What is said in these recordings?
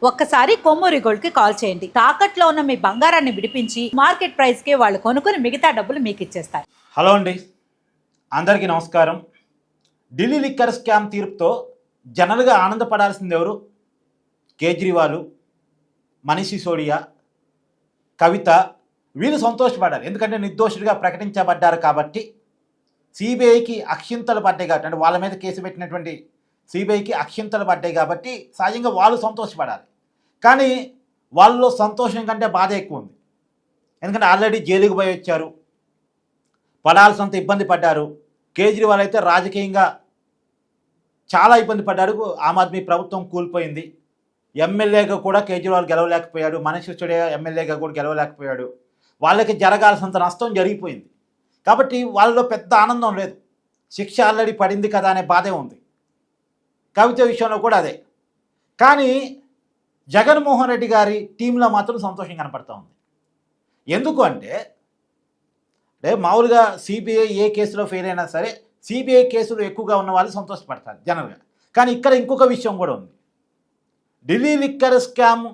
ఒక్కసారి కొమ్మూరి గోల్డ్ కి కాల్ చేయండి. తాకట్లో ఉన్న మీ బంగారాన్ని విడిపించి మార్కెట్ ప్రైస్ కి వాళ్ళు కొనుక్కుని మిగతా డబ్బులు మీకు ఇచ్చేస్తారు. హలో అండి, అందరికీ నమస్కారం. ఢిల్లీ లిక్కర్ స్కామ్ తీర్పుతో జనరల్గా ఆనందపడాల్సింది ఎవరు? కేజ్రీవాల్, మనీష్ సిసోడియా, కవిత, వీళ్ళు సంతోషపడాలి. ఎందుకంటే నిర్దోషుడిగా ప్రకటించబడ్డారు కాబట్టి. సిబిఐకి అక్షింతలు పడ్డాయి కాబట్టి, అంటే వాళ్ళ మీద కేసు పెట్టినటువంటి సిబిఐకి అక్షింతలు పడ్డాయి కాబట్టి సహజంగా వాళ్ళు సంతోషపడాలి. కానీ వాళ్ళలో సంతోషం కంటే బాధ ఎక్కువ ఉంది. ఎందుకంటే ఆల్రెడీ జైలుకు పోయి వచ్చారు, పడాల్సినంత ఇబ్బంది పడ్డారు. కేజ్రీవాల్ అయితే రాజకీయంగా చాలా ఇబ్బంది పడ్డారు. ఆమ్ ఆద్మీ ప్రభుత్వం కూలిపోయింది. ఎమ్మెల్యేగా కూడా కేజ్రీవాల్ గెలవలేకపోయాడు. మనీష్ సిసోడియా ఎమ్మెల్యేగా కూడా గెలవలేకపోయాడు. వాళ్ళకి జరగాల్సినంత నష్టం జరిగిపోయింది. కాబట్టి వాళ్ళలో పెద్ద ఆనందం లేదు. శిక్ష ఆల్రెడీ పడింది కదా అనే బాధే ఉంది. కవిత విషయంలో కూడా అదే. కానీ జగన్మోహన్ రెడ్డి గారి టీంలో మాత్రం సంతోషం కనపడుతూ ఉంది. ఎందుకు అంటే మామూలుగా సిబిఐ ఏ కేసులో ఫెయిల్ అయినా సరే సిబిఐ కేసులు ఎక్కువగా ఉన్న వాళ్ళు సంతోషపడతారు జనరల్గా. కానీ ఇక్కడ ఇంకొక విషయం కూడా ఉంది. ఢిల్లీ లిక్కర్ స్కామ్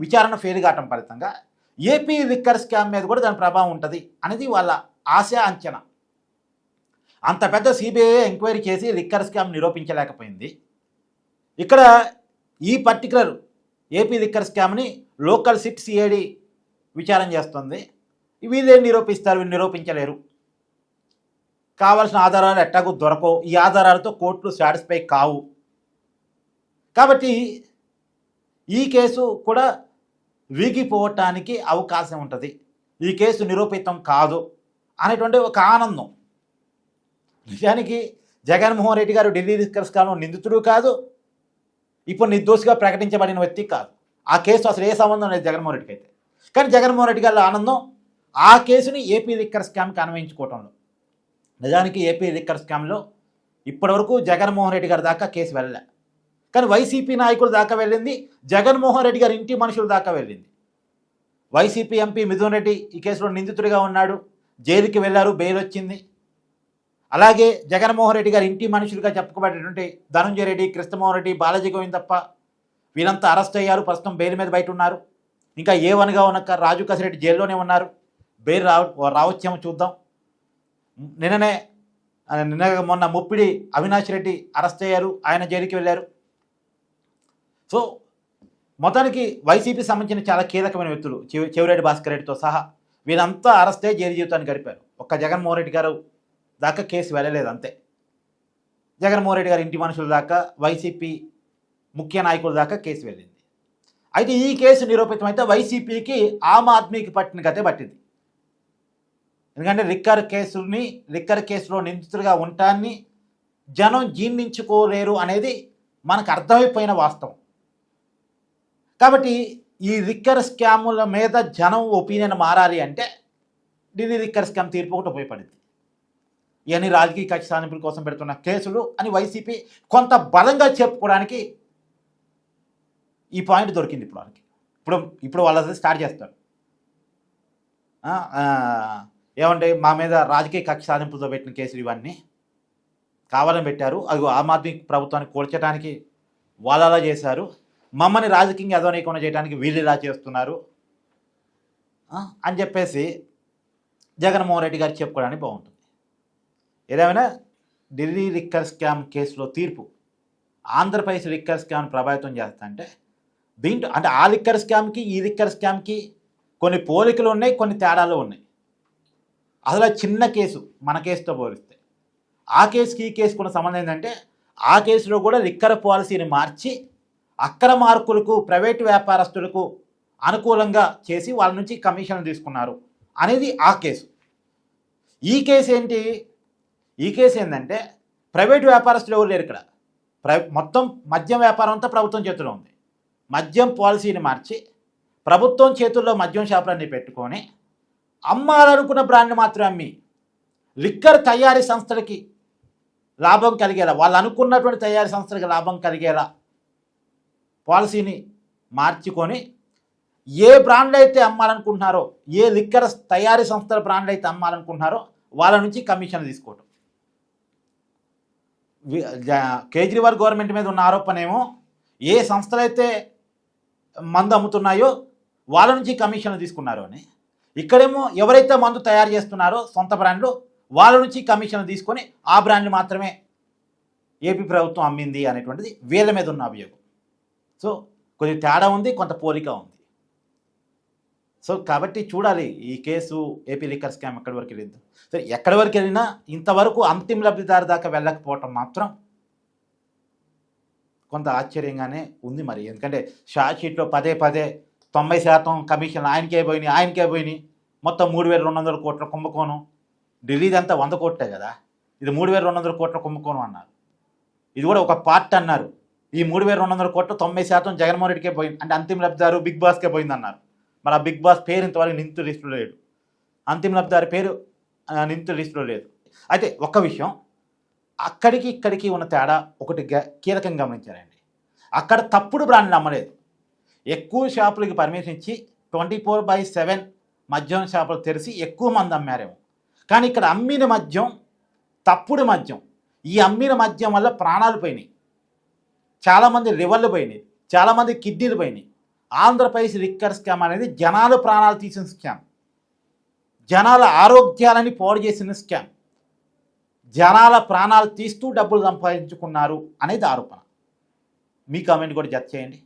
విచారణ ఫెయిల్ కావటం ఫలితంగా ఏపీ లిక్కర్ స్కామ్ మీద కూడా దాని ప్రభావం ఉంటుంది అనేది వాళ్ళ ఆశ, అంచనా. అంత పెద్ద సిబిఐ ఎంక్వైరీ చేసి లిక్కర్ స్కామ్ నిరూపించలేకపోయింది. ఇక్కడ ఈ పర్టికులర్ ఏపీ లిక్కర్ స్కామ్ని లోకల్ సిట్ సిఐడి విచారణ చేస్తుంది. వీళ్ళేం నిరూపిస్తారు? వీళ్ళు నిరూపించలేరు. కావాల్సిన ఆధారాలు ఎట్టాగూ దొరకవు. ఈ ఆధారాలతో కోర్టులు సాటిస్ఫై కావు. కాబట్టి ఈ కేసు కూడా వీగిపోవటానికి అవకాశం ఉంటుంది. ఈ కేసు నిరూపితం కాదు అనేటువంటి ఒక ఆనందం. నిజానికి జగన్మోహన్ రెడ్డి గారు ఢిల్లీ లిక్కర్ స్కామ్లో నిందితుడు కాదు, ఇప్పుడు నిర్దోషిగా ప్రకటించబడిన వ్యక్తి కాదు. ఆ కేసు అసలు ఏ సంబంధం లేదు జగన్మోహన్ రెడ్డికి అయితే. కానీ జగన్మోహన్ రెడ్డి గారి ఆనందం ఆ కేసుని ఏపీ లిక్కర్ స్కామ్కి అన్వయించుకోవటంలో. నిజానికి ఏపీ లిక్కర్ స్కామ్లో ఇప్పటివరకు జగన్మోహన్ రెడ్డి గారి దాకా కేసు వెళ్ళలే. కానీ వైసీపీ నాయకుల దాకా వెళ్ళింది, జగన్మోహన్ రెడ్డి గారి ఇంటి మనుషుల దాకా వెళ్ళింది. వైసీపీ ఎంపీ మిథున్ రెడ్డి ఈ కేసులో నిందితుడిగా ఉన్నాడు, జైలుకి వెళ్ళారు, బెయిల్ వచ్చింది. అలాగే జగన్మోహన్ రెడ్డి గారి ఇంటి మనుషులుగా చెప్పుకోబడేటువంటి ధనంజయ రెడ్డి, కృష్ణమోహన్ రెడ్డి, బాలాజీ గోవిందప్ప వీళ్ళంతా అరెస్ట్ అయ్యారు. ప్రస్తుతం బెయిల్ మీద బయట ఉన్నారు. ఇంకా A1గా ఉన్న రాజు కసిరెడ్డి జైల్లోనే ఉన్నారు. బెయిల్ రావచ్చేమో చూద్దాం. నిన్న మొన్న ముప్పిడి అవినాష్ రెడ్డి అరెస్ట్ అయ్యారు, ఆయన జైలుకి వెళ్ళారు. సో మొత్తానికి వైసీపీ సంబంధించిన చాలా కీలకమైన వ్యక్తులు చెవిరెడ్డి భాస్కర్ రెడ్డితో సహా వీళ్ళంతా అరెస్ట్ అయ్యి జైలు జీవితాన్ని గడిపారు. ఒక్క జగన్మోహన్ రెడ్డి గారు దాకా కేసు వెళ్ళలేదు అంతే. జగన్మోహన్ రెడ్డి గారి ఇంటి మనుషుల దాకా, వైసీపీ ముఖ్య నాయకుల దాకా కేసు వెళ్ళింది. అయితే ఈ కేసు నిరూపితం అయితే వైసీపీకి ఆమ్ ఆద్మీకి పట్టిన గతే పట్టింది. ఎందుకంటే లిక్కర్ కేసులో నిందితుడిగా ఉండటాన్ని జనం జీర్ణించుకోలేరు అనేది మనకు అర్థమైపోయిన వాస్తవం. కాబట్టి ఈ లిక్కర్ స్కాముల మీద జనం ఒపీనియన్ మారాలి అంటే ఢిల్లీ లిక్కర్ స్కామ్ తీర్పు ఒకటి ఉపయోగపడింది. ఇవన్నీ రాజకీయ కక్ష సాధింపుల కోసం పెడుతున్న కేసులు అని వైసీపీ కొంత బలంగా చెప్పుకోవడానికి ఈ పాయింట్ దొరికింది. ఇప్పుడు వాళ్ళు స్టార్ట్ చేస్తారు. ఏమంటే మా మీద రాజకీయ కక్ష సాధింపులతో పెట్టిన కేసులు ఇవన్నీ కావాలని పెట్టారు, అది ఆమ్ ఆద్మీ ప్రభుత్వాన్ని కూల్చడానికి వాళ్ళలా చేశారు, మమ్మల్ని రాజకీయంగా అధోనీకరణ చేయడానికి వీళ్ళు ఇలా చేస్తున్నారు అని చెప్పేసి జగన్మోహన్ రెడ్డి గారు చెప్పుకోవడానికి బాగుంటుంది. ఏదేమైనా ఢిల్లీ లిక్కర్ స్కామ్ కేసులో తీర్పు ఆంధ్రప్రదేశ్ లిక్కర్ స్కామ్ ప్రభావితం చేస్తుంటే దీంట్లో అంటే ఆ లిక్కర్ స్కామ్కి ఈ లిక్కర్ స్కామ్కి కొన్ని పోలికలు ఉన్నాయి, కొన్ని తేడాలు ఉన్నాయి. అసలు చిన్న కేసు మన కేసుతో పోలిస్తే ఆ కేసుకి ఈ కేసుకున్న సంబంధం ఏంటంటే ఆ కేసులో కూడా లిక్కర్ పాలసీని మార్చి అక్రమార్కులకు, ప్రైవేటు వ్యాపారస్తులకు అనుకూలంగా చేసి వాళ్ళ నుంచి కమిషన్లు తీసుకున్నారు అనేది ఆ కేసు. ఈ కేసు ఏంటి? ఈ కేసు ఏంటంటే ప్రైవేటు వ్యాపారస్తులు ఎవరు లేరు ఇక్కడ. మొత్తం మద్యం వ్యాపారం అంతా ప్రభుత్వం చేతిలో ఉంది. మద్యం పాలసీని మార్చి ప్రభుత్వం చేతుల్లో మద్యం షాపులన్నీ పెట్టుకొని అమ్మాలనుకున్న బ్రాండ్ని మాత్రమే అమ్మి లిక్కర్ తయారీ సంస్థలకి లాభం కలిగేలా, వాళ్ళు అనుకున్నటువంటి తయారీ సంస్థలకి లాభం కలిగేలా పాలసీని మార్చుకొని ఏ బ్రాండ్లు అయితే అమ్మాలనుకుంటున్నారో, ఏ లిక్కర్ తయారీ సంస్థల బ్రాండ్లు అయితే అమ్మాలనుకుంటున్నారో వాళ్ళ నుంచి కమిషన్ తీసుకోవటం. కేజ్రీవాల్ గవర్నమెంట్ మీద ఉన్న ఆరోపణ ఏమో ఏ సంస్థలైతే మందు అమ్ముతున్నాయో వాళ్ళ నుంచి కమిషన్లు తీసుకున్నారు అని, ఇక్కడేమో ఎవరైతే మందు తయారు చేస్తున్నారో సొంత బ్రాండ్లు వాళ్ళ నుంచి కమిషన్లు తీసుకొని ఆ బ్రాండ్లు మాత్రమే ఏపీ ప్రభుత్వం అమ్మింది అనేటువంటిది వీళ్ళ మీద ఉన్న అభియోగం. సో కొద్దిగా తేడా ఉంది, కొంత పోలిక ఉంది. సో కాబట్టి చూడాలి ఈ కేసు ఏపీ లిక్కర్ స్కామ్ ఎక్కడి వరకు వెళ్ళింది. సరే ఎక్కడి వరకు వెళ్ళినా ఇంతవరకు అంతిమ లబ్ధిదారు దాకా వెళ్ళకపోవటం మాత్రం కొంత ఆశ్చర్యంగానే ఉంది మరి. ఎందుకంటే షార్ట్ షీట్లో పదే 90% కమిషన్ ఆయనకే పోయినాయి. మొత్తం 3,200 కోట్ల కుంభకోణం. ఢిల్లీదంతా 100 కోట్లే కదా, ఇది 3,200 కోట్ల కుంభకోణం అన్నారు. ఇది కూడా ఒక పార్ట్ అన్నారు. ఈ 3,200 కోట్లు 90% జగన్మోహన్ రెడ్డికే పోయింది, అంటే అంతిమ లబ్ధిదారు బిగ్ బాస్కే పోయింది అన్నారు. మరి ఆ బిగ్ బాస్ పేరు ఇంతవరకు నిందితుల లిస్టులో లేడు, అంతిమ లబ్ధిదారు పేరు నిందితుల లిస్టులో లేదు. అయితే ఒక్క విషయం, అక్కడికి ఇక్కడికి ఉన్న తేడా ఒకటి కీలకంగా గమనించారండి. అక్కడ తప్పుడు బ్రాండ్లు అమ్మలేదు, ఎక్కువ షాపులకి పర్మిషన్ ఇచ్చి 24/7 మద్యం షాపులు తెరిచి ఎక్కువ మంది అమ్మారేమో. కానీ ఇక్కడ అమ్మిన మద్యం తప్పుడు మద్యం. ఈ అమ్మిన మద్యం వల్ల ప్రాణాలు పోయినాయి, చాలామంది లివర్లు పోయినాయి, చాలామంది కిడ్నీలు పోయినాయి. ఆంధ్రప్రదేశ్ లిక్కర్ స్కామ్ అనేది జనాల ప్రాణాలు తీసిన స్కామ్, జనాల ఆరోగ్యాలని పాడు చేసిన స్కామ్, జనాల ప్రాణాలు తీస్తూ డబ్బులు సంపాదించుకున్నారు అనేది ఆరోపణ. మీ కామెంట్ కూడా జత చేయండి.